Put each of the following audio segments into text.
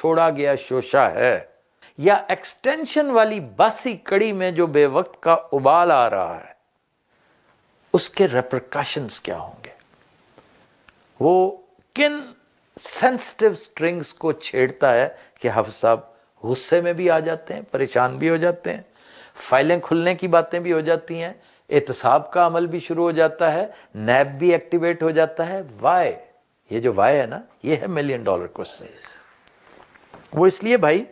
چھوڑا گیا شوشہ ہے یا ایکسٹینشن والی باسی کڑی میں جو بے وقت کا ابال آ رہا ہے، اس کے ریپرکاشنز کیا ہوں گے؟ وہ کن سینسٹیو سٹرنگز کو چھیڑتا ہے کہ حافظ صاحب غصے میں بھی آ جاتے ہیں، پریشان بھی ہو جاتے ہیں، فائلیں کھلنے کی باتیں بھی ہو جاتی ہیں، احتساب کا عمل بھی شروع ہو جاتا ہے، نیب بھی ایکٹیویٹ ہو جاتا ہے۔ وائی؟ یہ جو وائی ہے نا، یہ ہے $1 ملین کوسچن۔ وہ اس لیے بھائی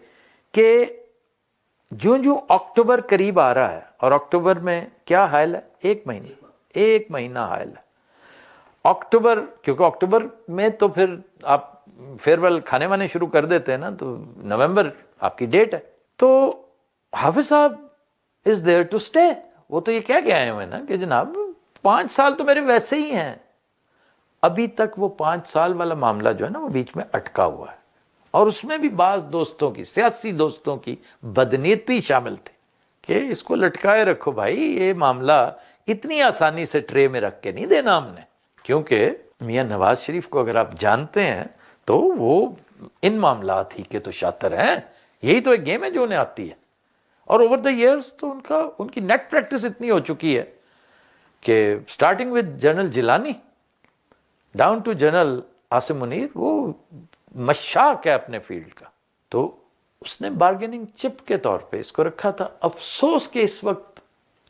کہ جو اکتوبر قریب آ رہا ہے، اور اکتوبر میں کیا حائل ہے؟ ایک مہینہ حائل ہے اکتوبر، کیونکہ اکتوبر میں تو پھر آپ فیئرویل کھانے وانے شروع کر دیتے ہیں نا، تو نومبر آپ کی ڈیٹ ہے۔ تو حافظ صاحب از دیئر ٹو اسٹے۔ وہ تو یہ کہہ کے آئے ہوئے نا کہ جناب 5 سال تو میرے ویسے ہی ہیں۔ ابھی تک وہ 5 سال والا معاملہ جو ہے نا، وہ بیچ میں اٹکا ہوا ہے، اور اس میں بھی بعض دوستوں کی، سیاسی دوستوں کی بدنیتی شامل تھی کہ اس کو لٹکائے رکھو بھائی، یہ معاملہ اتنی آسانی سے ٹرے میں رکھ کے نہیں دینا ہم نے، کیونکہ میاں نواز شریف کو اگر آپ جانتے ہیں تو وہ ان معاملات ہی کے تو شاطر ہیں۔ یہی تو ایک گیم ہے جو انہیں آتی ہے، اور اوور دا ایئرز تو ان کی نیٹ پریکٹس اتنی ہو چکی ہے کہ starting with general Jilani down to general Asim Munir, وہ مشاق ہے اپنے فیلڈ کا۔ تو اس نے بارگیننگ چپ کے طور پہ اس کو رکھا تھا۔ افسوس کہ اس وقت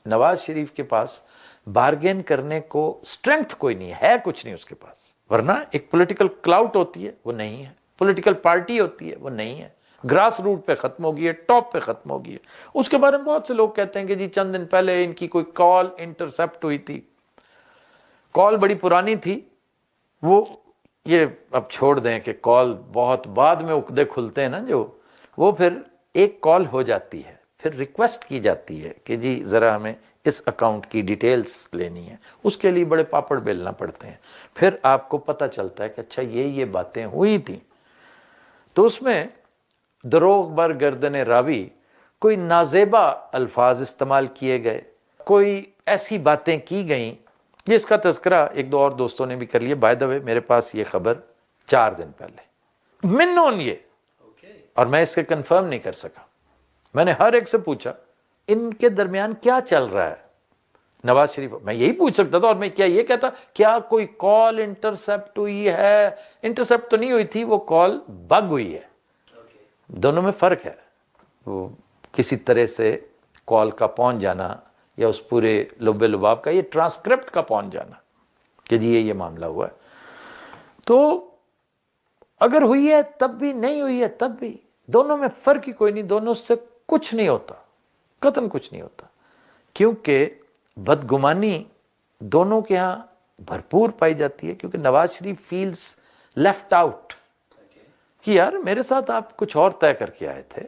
نواز شریف کے پاس بارگین کرنے کو سٹرنگتھ کوئی نہیں ہے، کچھ نہیں اس کے پاس، ورنہ ایک پولیٹیکل کلاؤٹ ہوتی ہے، وہ نہیں ہے، پولیٹیکل پارٹی ہوتی ہے، وہ نہیں ہے، گراس روٹ پہ ختم ہو گئی ہے، ٹاپ پہ ختم ہو گئی ہے۔ اس کے بارے میں بہت سے لوگ کہتے ہیں کہ جی چند دن پہلے ان کی کوئی کال انٹرسپٹ ہوئی تھی، کال بڑی پرانی تھی، وہ یہ اب چھوڑ دیں کہ کال بہت بعد میں عقدے کھلتے ہیں نا، جو وہ پھر ایک کال ہو جاتی ہے، پھر ریکویسٹ کی جاتی ہے کہ جی ذرا ہمیں اس اکاؤنٹ کی ڈیٹیلز لینی ہے، اس کے لیے بڑے پاپڑ بیلنا پڑتے ہیں، پھر آپ کو پتہ چلتا ہے کہ اچھا یہ باتیں ہوئی تھیں۔ تو اس میں دروغ بر گردن راوی کوئی نازیبا الفاظ استعمال کیے گئے، کوئی ایسی باتیں کی گئیں، یہ اس کا تذکرہ ایک دو اور دوستوں نے بھی کر لیا۔ بائی دا وے میرے پاس یہ خبر 4 دن پہلے منون یہ، اور میں اس کے کنفرم نہیں کر سکا۔ میں نے ہر ایک سے پوچھا ان کے درمیان کیا چل رہا ہے نواز شریف، میں یہی پوچھ سکتا تھا، اور میں کیا یہ کہتا کیا کوئی کال انٹرسپٹ ہوئی ہے؟ انٹرسپٹ تو نہیں ہوئی تھی، وہ کال بگ ہوئی ہے۔ دونوں میں فرق ہے، وہ کسی طرح سے کال کا پہنچ جانا یا اس پورے لب لباب کا، یہ ٹرانسکرپٹ کا پہنچ جانا کہ جی یہ معاملہ ہوا ہے۔ تو اگر ہوئی ہے تب بھی، نہیں ہوئی ہے تب بھی، دونوں میں فرق ہی کوئی نہیں، دونوں سے کچھ نہیں ہوتا، قطعاً کچھ نہیں ہوتا، کیونکہ بدگمانی دونوں کے ہاں بھرپور پائی جاتی ہے، کیونکہ Nawaz Sharif feels left out کہ یار میرے ساتھ آپ کچھ اور طے کر کے آئے تھے،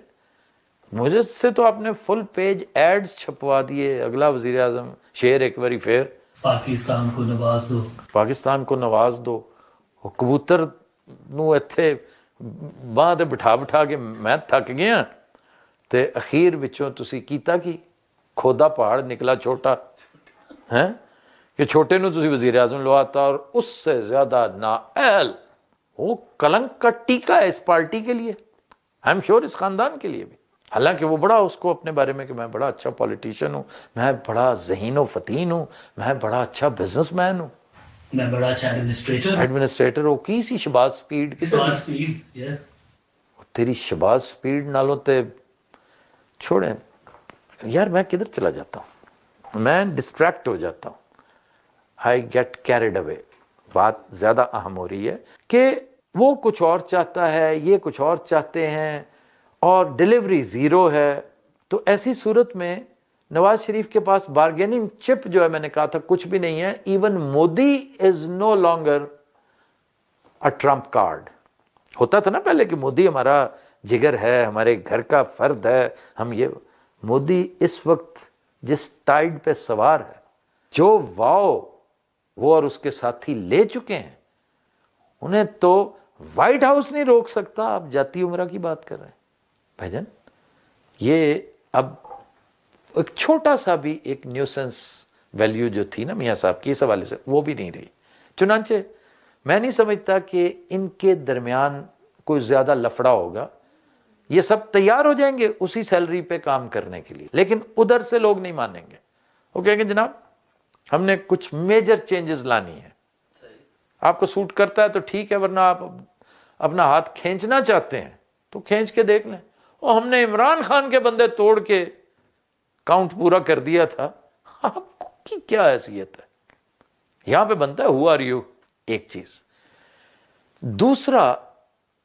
مجھے سے تو آپ نے فل پیج ایڈز چھپوا دیے، اگلا وزیر اعظم شیر ایک باری پھر پاکستان کو نواز دو، پاکستان کو نواز دو۔ وہ کبوتر نو ایتھے باں تے بٹھا بٹھا کے میں تھک گیا، تے اخیر وچوں تسی کیتا کی کھودا پہاڑ نکلا چھوٹا، ہیں کہ چھوٹے نو تسی وزیر اعظم لواتا، اور اس سے زیادہ نااہل وہ کلنک کا ٹیکا ہے اس پارٹی کے لیے، آئی ایم شیور اس خاندان کے لیے بھی۔ حالانکہ وہ بڑا اس کو اپنے بارے میں کہ میں بڑا اچھا پولیٹیشین ہوں، میں بڑا ذہین و فتین ہوں، میں بڑا اچھا بزنس مین ہوں، میں بڑا اچھا ایڈمنسٹریٹر ہو کی سی شباز سپیڈ سپیڈ، یس تیری شباز سپیڈ نالوں تے چھوڑیں یار، میں کدھر چلا جاتا ہوں، میں ڈسٹریکٹ ہو جاتا ہوں، آئی گیٹ کیریڈ اوے۔ بات زیادہ اہم ہو رہی ہے کہ وہ کچھ اور چاہتا ہے، یہ کچھ اور چاہتے ہیں، اور ڈیلیوری زیرو ہے۔ تو ایسی صورت میں نواز شریف کے پاس بارگیننگ چپ جو ہے، میں نے کہا تھا کچھ بھی نہیں ہے۔ Even Modi is no longer a Trump card. ہوتا تھا نا پہلے کہ مودی ہمارا جگر ہے، ہمارے گھر کا فرد ہے، ہم یہ، مودی اس وقت جس ٹائیڈ پہ سوار ہے، جو واؤ وہ اور اس کے ساتھی لے چکے ہیں، انہیں تو وائٹ ہاؤس نہیں روک سکتا۔ آپ جاتی عمرہ کی بات کر رہے ہیں بھائی جان، یہ اب ایک چھوٹا سا بھی ایک نیوسنس ویلیو جو تھی نا میاں صاحب کی اس حوالے سے، وہ بھی نہیں رہی۔ چنانچہ میں نہیں سمجھتا کہ ان کے درمیان کوئی زیادہ لفڑا ہوگا، یہ سب تیار ہو جائیں گے اسی سیلری پہ کام کرنے کے لیے، لیکن ادھر سے لوگ نہیں مانیں گے. وہ کہیں گے جناب ہم نے کچھ میجر چینجز لانی ہے. آپ کو سوٹ کرتا ہے تو ٹھیک ہے، ورنہ آپ اپنا ہاتھ کھینچنا چاہتے ہیں تو کھینچ کے دیکھ لیں. اور ہم نے عمران خان کے بندے توڑ کے کاؤنٹ پورا کر دیا تھا. آپ کی کیا حیثیت ہے؟ یہاں پہ بنتا ہے ہو آر یو، ایک چیز. دوسرا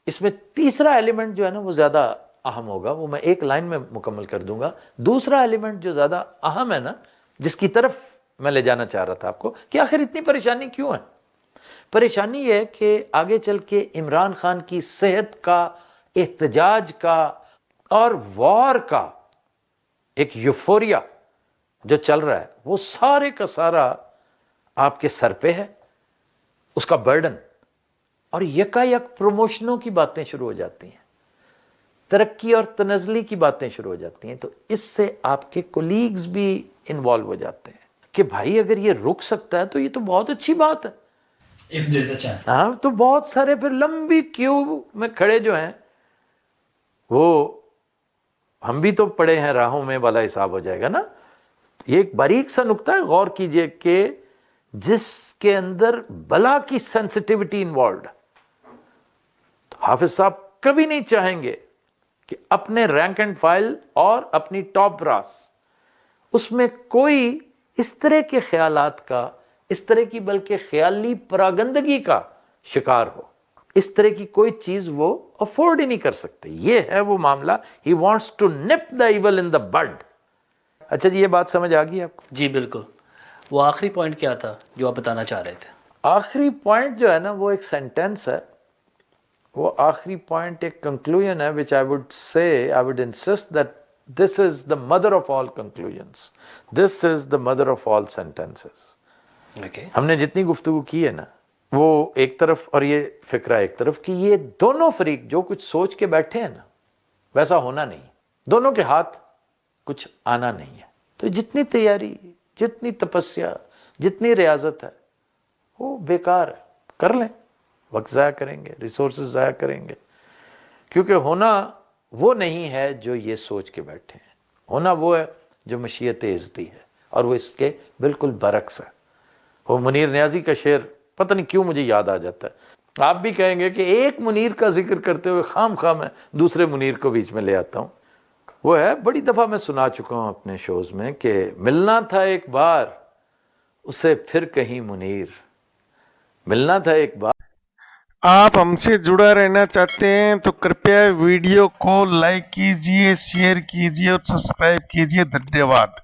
اس میں تیسرا ایلیمنٹ جو ہے نا وہ زیادہ اہم ہوگا، وہ میں ایک لائن میں مکمل کر دوں گا. دوسرا ایلیمنٹ جو زیادہ اہم ہے نا، جس کی طرف میں لے جانا چاہ رہا تھا آپ کو، کہ آخر اتنی پریشانی کیوں ہے؟ پریشانی یہ ہے کہ آگے چل کے عمران خان کی صحت کا، احتجاج کا اور وار کا ایک یوفوریا جو چل رہا ہے، وہ سارے کا سارا آپ کے سر پہ ہے، اس کا برڈن. اور یکا یک پروموشنوں کی باتیں شروع ہو جاتی ہیں، ترقی اور تنزلی کی باتیں شروع ہو جاتی ہیں. تو اس سے آپ کے کولیگز بھی انوالو ہو جاتے ہیں کہ بھائی اگر یہ رک سکتا ہے تو یہ تو بہت اچھی بات ہے. If there's a chance. ہاں تو بہت سارے پھر لمبی کیو میں کھڑے جو ہیں، وہ ہم بھی تو پڑے ہیں راہوں میں، والا حساب ہو جائے گا نا. یہ ایک باریک سا نکتہ ہے، غور کیجئے کہ جس کے اندر بلا کی سینسٹیوٹی انوالوڈ. حافظ صاحب کبھی نہیں چاہیں گے کہ اپنے رینک اینڈ فائل اور اپنی ٹاپ براس اس میں کوئی اس طرح کے خیالات کا، اس طرح کی بلکہ خیالی پراگندگی کا شکار ہو. اس طرح کی کوئی چیز وہ افورڈ ہی نہیں کر سکتے. یہ ہے وہ معاملہ. He wants to nip the evil in the bud. اچھا جی، یہ بات سمجھ آ گئی آپ کو؟ جی بالکل. وہ آخری پوائنٹ کیا تھا جو آپ بتانا چاہ رہے تھے؟ آخری پوائنٹ جو ہے نا وہ ایک سینٹینس ہے. وہ آخری پوائنٹ ایک کنکلوژن ہے which I would say, I would insist that this is the mother of all conclusions. This is the mother of all sentences. Okay. ہم نے جتنی گفتگو کی ہے نا، وہ ایک طرف اور یہ فکرہ ایک طرف، کہ یہ دونوں فریق جو کچھ سوچ کے بیٹھے ہیں نا ویسا ہونا نہیں، دونوں کے ہاتھ کچھ آنا نہیں ہے. تو جتنی تیاری، جتنی تپسیا، جتنی ریاضت ہے وہ بیکار ہے. کر لیں، وقت ضائع کریں گے، ریسورسز ضائع کریں گے، کیونکہ ہونا وہ نہیں ہے جو یہ سوچ کے بیٹھے ہیں. ہونا وہ ہے جو مشیت عزتی ہے، اور وہ اس کے بالکل برعکس ہے. وہ منیر نیازی کا شعر پتہ نہیں کیوں مجھے یاد آ جاتا ہے. آپ بھی کہیں گے کہ ایک منیر کا ذکر کرتے ہوئے خام خواہ میں دوسرے منیر کو بیچ میں لے آتا ہوں. وہ ہے، بڑی دفعہ میں سنا چکا ہوں اپنے شوز میں، کہ ملنا تھا ایک بار اسے پھر کہیں منیر، ملنا تھا ایک بار. آپ ہم سے جڑا رہنا چاہتے ہیں تو کرپیا ویڈیو کو لائک کیجئے، شیئر کیجئے اور سبسکرائب کیجئے. دھنیہ واد.